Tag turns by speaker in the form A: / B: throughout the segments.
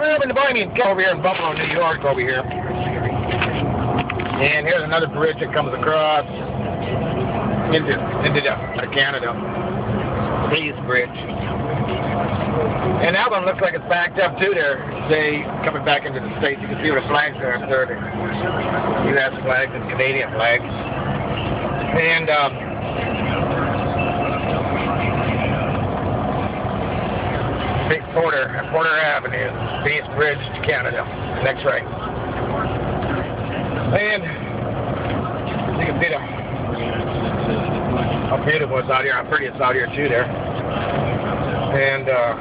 A: we're up in the Bohemian over here in Buffalo, New York, over here. And here's another bridge that comes across into Canada. Peace Bridge. And that one looks like it's backed up too there. They coming back into the States. You can see where the flags are up there. The U.S. flags and Canadian flags. And big Porter Avenue, Peace Bridge to Canada. Next right. And you can see how beautiful it's out here, how pretty it's out here too there. And oh,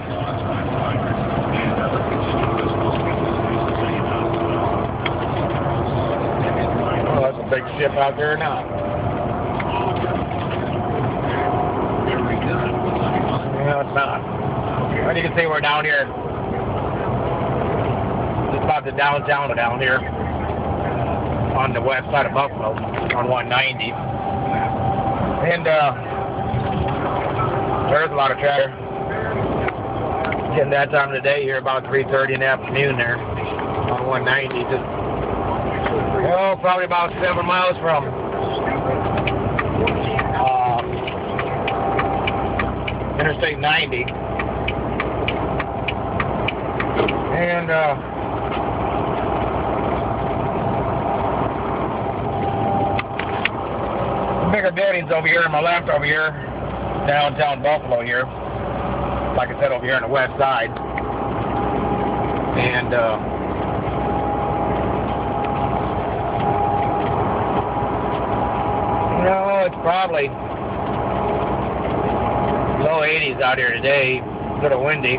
A: that's a big ship out there now. No, it's not. And you can see we're down here. Just about the downtown down here on the west side of Buffalo on 190. And there's a lot of traffic. Getting that time of the day here about 3:30 in the afternoon there on 190. Just probably about 7 miles from Interstate 90. And bigger buildings over here on my left over here, downtown Buffalo here. Like I said, over here on the west side. And it's probably low 80s out here today. A little windy.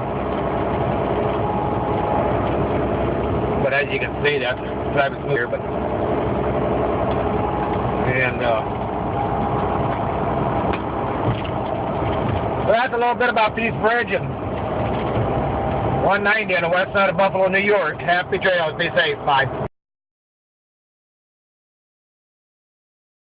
A: But as you can see, that's driving smooth here. So that's a little bit about Peace Bridge and 190 on the west side of Buffalo, New York. Happy trails. Be safe. Bye.